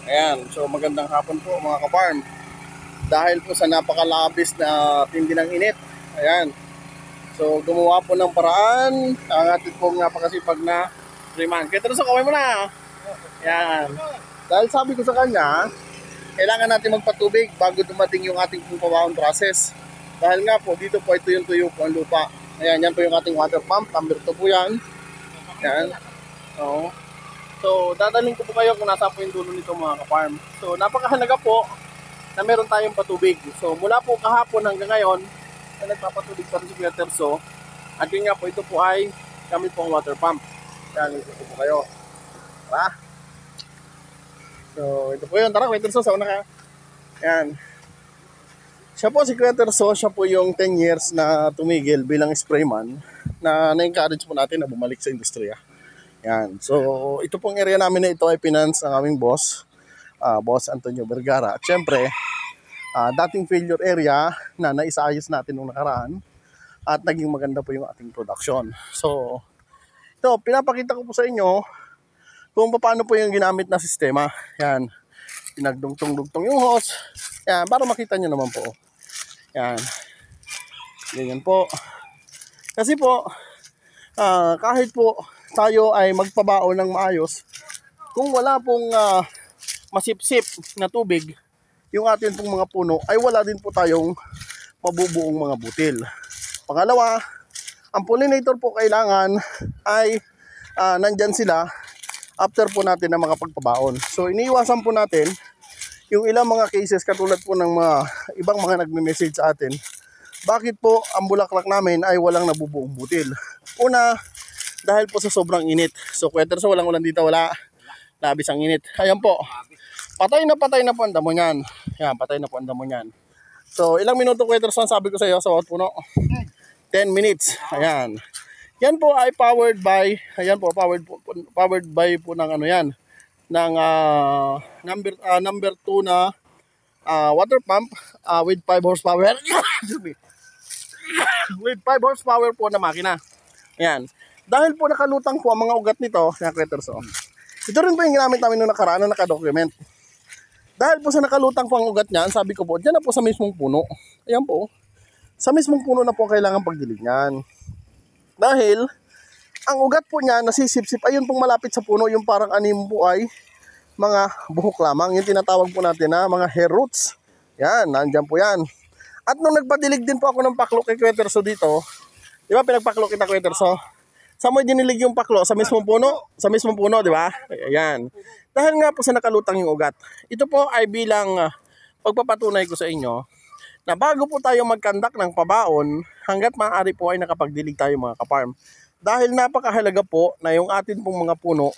Ayan, so magandang hapon po mga ka-farm. Dahil po sa napakalabis na tindi ng init, ayan, so gumawa po ng paraan ang ating pong napakasipag na Freeman. Kaya sa kaway mo na. Ayan, dahil sabi ko sa kanya, kailangan natin magpatubig bago dumating yung ating pong pabaon process. Dahil nga po, dito po ito yung tuyo po ang lupa. Ayan, yan po yung ating water pump, number 2 po yan. Ayan, oo. So, dadalhin ko po kayo kung nasa po yung dulo nito mga ka-farm. So, napakahalaga po na meron tayong patubig. So, mula po kahapon hanggang ngayon, na nagpapatubig pa rin si Kuya Terso. At yun nga po, ito po ay kami pong water pump. Yan, ito po kayo. Tara. So, ito po yun. Tara, Kuya Terso, sa una ka. Yan. Siya po si Kuya Terso, siya po yung 10 years na tumigil bilang sprayman na na-encourage po natin na bumalik sa industriya. Yan. So, ito pong area namin na ito ay finance ng aming boss, Boss Antonio Vergara. At syempre, dating failure area na naisaayos natin nung nakaraan at naging maganda po yung ating production. So, ito, pinapakita ko po sa inyo kung paano po yung ginamit na sistema. Yan. Pinagdungtong-dungtong yung hose. Yan, para makita nyo naman po. Yan. Ganyan po. Kasi po, kahit po tayo ay magpabao ng maayos, kung wala pong masipsip na tubig yung atin pong mga puno, ay wala din po tayong mabubuong mga butil. Pangalawa, ang pollinator po kailangan ay nandyan sila after po natin na makapagpabaon. So iniiwasan po natin yung ilang mga cases katulad po ng mga ibang mga nagme-message sa atin, bakit po ang bulaklak namin ay walang nabubuong butil. Una, dahil po sa sobrang init. So, Kuya Terso, walang ulan dito, wala. Labis ang init. Ayan po. Patay na po ang damo niyan. Ayan, patay na po ang damo niyan. So, ilang minuto, Kuya Terso, sabi ko sa iyo sa bawat puno? 10 minutes. Ayan. Yan po ay powered by, ayan po, powered by po ng ano yan, ng number 2 na water pump with 5 horsepower. With 5 horsepower po na makina. Ayan. Dahil po nakalutang po ang mga ugat nito, mga creators, ito rin po yung ginamit namin noong nakaraan na nakadocument. Dahil po sa nakalutang po ang ugat niyan, sabi ko po, dyan na po sa mismong puno. Ayan po. Sa mismong puno na po kailangan pagdilig niyan. Dahil, ang ugat po niya, nasisip-sip, ayun pong malapit sa puno, yung parang anim po ay mga buhok lamang. Yung tinatawag po natin na mga hair roots. Yan, nandyan po yan. At nung nagpadilig din po ako ng paklo kay Kuya Terso dito, di ba pinagpaklo kita Kuya Terso? Saan mo dinilig yung paklo? Sa mismong puno? Sa mismong puno, di ba? Ayan. Dahil nga po sa nakalutang yung ugat. Ito po ay bilang pagpapatunay ko sa inyo na bago po tayo magkandak ng pabaon, hanggat maaari po ay nakapagdilig tayo mga kaparm. Dahil napakahalaga po na yung atin pong mga puno,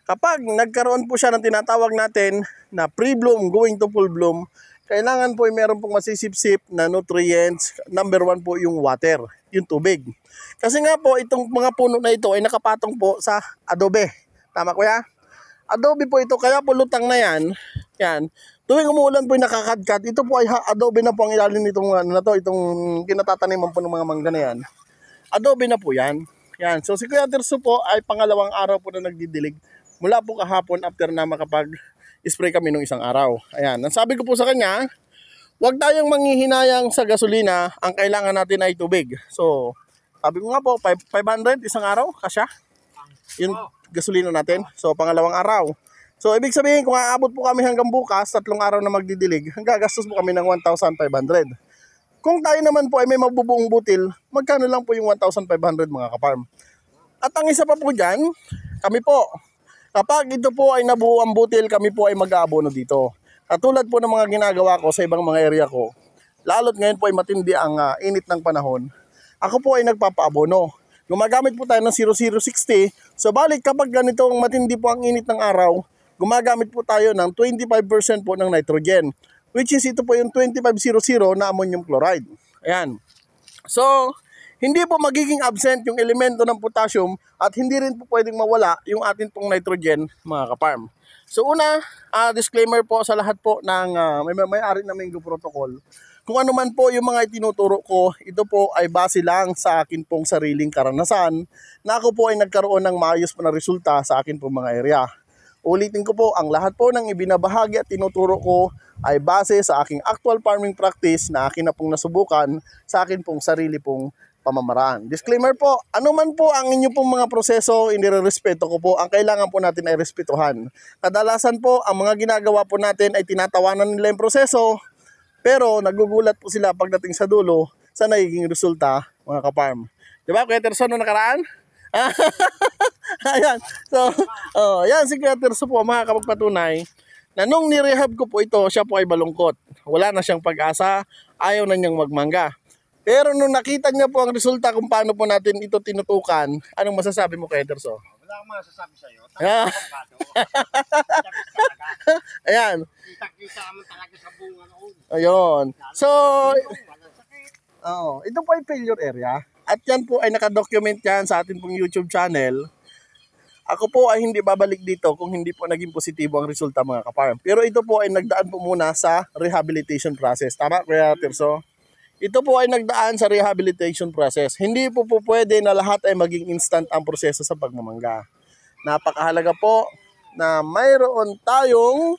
kapag nagkaroon po siya ng tinatawag natin na pre-bloom going to full bloom, kailangan po ay meron pong masisip-sip na nutrients. Number 1 po yung water, yung tubig. Kasi nga po, itong mga puno na ito ay nakapatong po sa adobe. Tama kuya? Adobe po ito, kaya po lutang na yan. Yan. Tuwing umuulan po yung nakakadkat, ito po ay adobe na po ang ilalim nitong ano na to, itong kinatataniman po ng mga mangga na yan. Adobe na po yan. Yan. So si Kuya Terso po ay pangalawang araw po na nagdidilig. Mula po kahapon after na makapag-spray kami nung isang araw. Ayan. Ang sabi ko po sa kanya, huwag tayong manghihinayang sa gasolina, ang kailangan natin ay tubig. So, sabi ko nga po, 500 isang araw, kasya. Yung gasolina natin. So, pangalawang araw. So, ibig sabihin, kung aabot po kami hanggang bukas, 3 araw na magdidilig, gagastos po kami ng 1,500. Kung tayo naman po ay may mabubuong butil, magkano lang po yung 1,500 mga kaparm. At ang isa pa po dyan, kami po, kapag ito po ay nabuo ang butil, kami po ay mag-aabono dito. Katulad po ng mga ginagawa ko sa ibang mga area ko, lalo't ngayon po ay matindi ang init ng panahon, ako po ay nagpapaabono. Gumagamit po tayo ng 0060. So balik kapag ganitong matindi po ang init ng araw, gumagamit po tayo ng 25% po ng nitrogen. Which is ito po yung 2500 na ammonium chloride. Ayan. So, hindi po magiging absent yung elemento ng potassium at hindi rin po pwedeng mawala yung atin pong nitrogen mga kaparm. So una, disclaimer po sa lahat po ng may-ari ng Mingo Protocol. Kung ano man po yung mga itinuturo ko, ito po ay base lang sa akin pong sariling karanasan na ako po ay nagkaroon ng maayos po na resulta sa akin pong mga area. Ulitin ko po, ang lahat po ng ibinabahagi at tinuturo ko ay base sa aking actual farming practice na akin na pong nasubukan sa akin pong sarili pong pamamaraan. Disclaimer po, anuman po ang inyo pong mga proseso, inirerespeto ko po. Ang kailangan po natin ay respetuhan. Kadalasan po, ang mga ginagawa po natin ay tinatawanan nila yung proseso, pero nagugulat po sila pagdating sa dulo sa nagiging resulta, mga kaparm. Diba, Kuya Terso, nung nakaraan? Ayan. So, yan si Kuya Terso po, makakapagpatunay na nung nirehab ko po ito, siya po ay balungkot. Wala na siyang pag-asa, ayaw na niyang magmangga. Pero nung nakita niya po ang resulta kung paano po natin ito tinutukan, anong masasabi mo, Kuya Terso? Wala akong masasabi sa'yo. Ayan. Kita-kita mo talaga sa bunga noon. Ayun. So, ito po ay failure area. At yan po ay nakadocument yan sa ating pong YouTube channel. Ako po ay hindi babalik dito kung hindi po naging positibo ang resulta, mga kaparm. Pero ito po ay nagdaan po muna sa rehabilitation process. Tama, Kuya Terso? Ito po ay nagdaan sa rehabilitation process. Hindi po pwede na lahat ay maging instant ang proseso sa pagmamangga. Napakahalaga po na mayroon tayong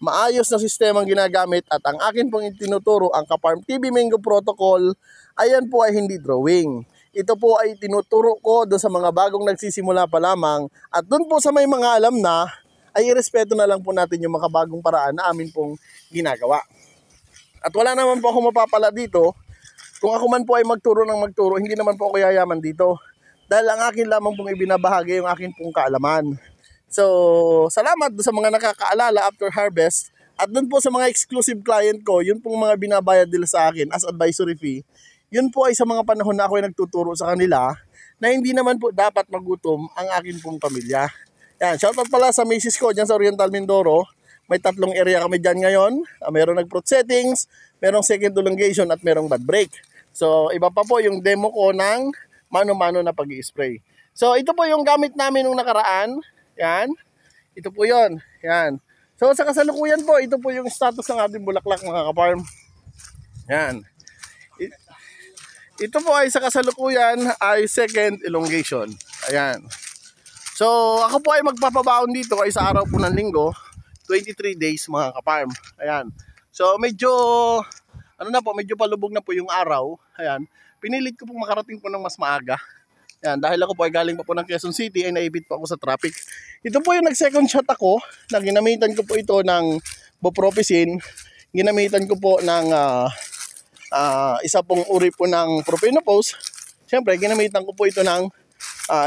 maayos na sistemang ginagamit at ang akin pong itinuturo, ang Kaparm TV Mango Protocol, ayan po ay hindi drawing. Ito po ay tinuturo ko doon sa mga bagong nagsisimula pa lamang at doon po sa may mga alam na, ay irespeto na lang po natin yung makabagong paraan na amin pong ginagawa. At wala naman po ako mapapala dito. Kung ako man po ay magturo ng magturo, hindi naman po ako yayaman dito. Dahil ang akin lamang pong ibinabahagi yung akin pong kaalaman. So, salamat sa mga nakakaalala after harvest. At dun po sa mga exclusive client ko, yun pong mga binabayad nila sa akin as advisory fee. Yun po ay sa mga panahon na ako ay nagtuturo sa kanila na hindi naman po dapat magutom ang akin pong pamilya. Yan, shoutout pala sa misis ko dyan sa Oriental Mindoro. May 3 area kami dyan ngayon. Merong nag-fruit settings, merong second elongation at merong bud break. So, iba pa po yung demo ko ng mano-mano na pag-i-spray. So, ito po yung gamit namin nung nakaraan. Yan. Ito po yun. Yan. So, sa kasalukuyan po, ito po yung status ng ating bulaklak, mga kaparm. Yan. Ito po ay sa kasalukuyan ay second elongation. Ayan. So, ako po ay magpapabaon dito ay sa araw po ng linggo. 23 days, mga kaparm. Ayan. So, medyo medyo palubog na po yung araw. Ayan. Pinilit ko pong makarating po ng mas maaga. Ayan, dahil ako po ay galing pa po ng Quezon City, ay naibit po ako sa traffic. Ito po yung nag-second shot ako, na ginamitan ko po ito ng bupropisin. Ginamitan ko po ng isa pong uri po ng propanopause. Siyempre, ginamitan ko po ito ng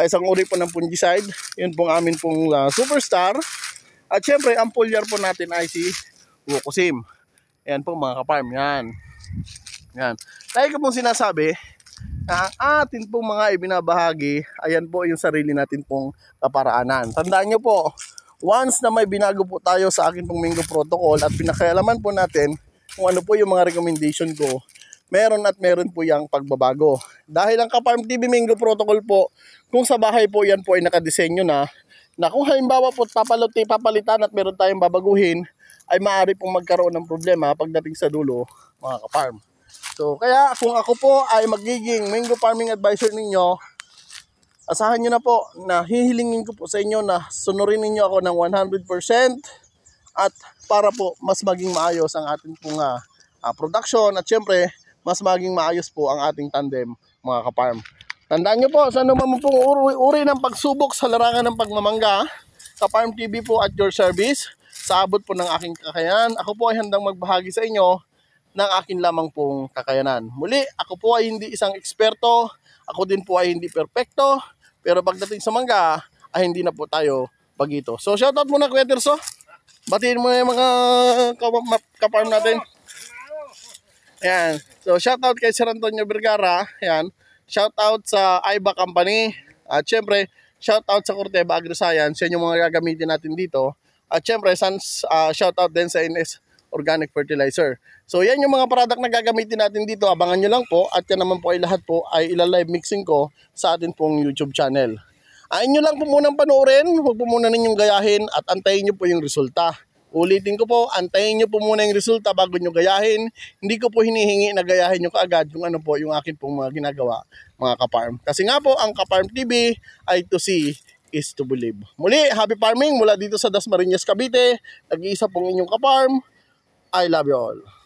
isang uri po ng fungicide. Yun pong amin pong superstar. At syempre, ang foliar po natin ay si Wukosim. Ayan po, mga kaparm. Yan. Yan. Lagi ko pong sinasabi na ang atin pong mga ibinabahagi, ayan po yung sarili natin pong kaparaanan. Tandaan nyo po, once na may binago po tayo sa akin pong Mango Protocol at pinakailaman po natin kung ano po yung mga recommendation ko, meron at meron po yung pagbabago. Dahil ang Kaparm TV Mango Protocol po, kung sa bahay po yan po ay nakadesenyo na kung halimbawa po papalitan at meron tayong babaguhin, ay maaari pong magkaroon ng problema pagdating sa dulo, mga kaparm. So, kaya kung ako po ay magiging mango farming advisor ninyo, asahan nyo na po na hihilingin ko po sa inyo na sunurin ninyo ako ng 100% at para po mas maging maayos ang ating pong production at syempre, mas maging maayos po ang ating tandem, mga kaparm. Tandaan nyo po, sa naman pong uri ng pagsubok sa larangan ng pagmamangga, Kaparm TV po at your service. Sa abot po ng aking kakayanan, ako po ay handang magbahagi sa inyo ng akin lamang pong kakayanan. Muli, ako po ay hindi isang eksperto, ako din po ay hindi perpekto, pero pagdating sa mangga, ay hindi na po tayo bagito. So, shoutout muna, Kuya Terso. Batiin mo na yung mga kaparm natin. Ayan. So, shoutout kay Sir Antonio Vergara. Ayan. Shoutout sa Aiba Company. At syempre, shoutout sa Corteva AgriScience. Yan yung mga gagamitin natin dito. At syempre, shoutout din sa NS Organic Fertilizer. So, yan yung mga product na gagamitin natin dito. Abangan nyo lang po. At yan naman po ay lahat po ay ilalive mixing ko sa atin pong YouTube channel. Ayon nyo lang po munang panoorin. Huwag po muna ninyong gayahin at antayin nyo po yung resulta. Ulitin ko po, antayin nyo po muna yung resulta bago nyo gayahin. Hindi ko po hinihingi na gayahin nyo kaagad kung ano po yung akin pong mga ginagawa, mga kaparm. Kasi nga po, ang Kaparm TV ay to see is to believe. Muli, happy farming mula dito sa Dasmariñas, Cavite. Nag-iisa pong inyong ka-farm. I love you all.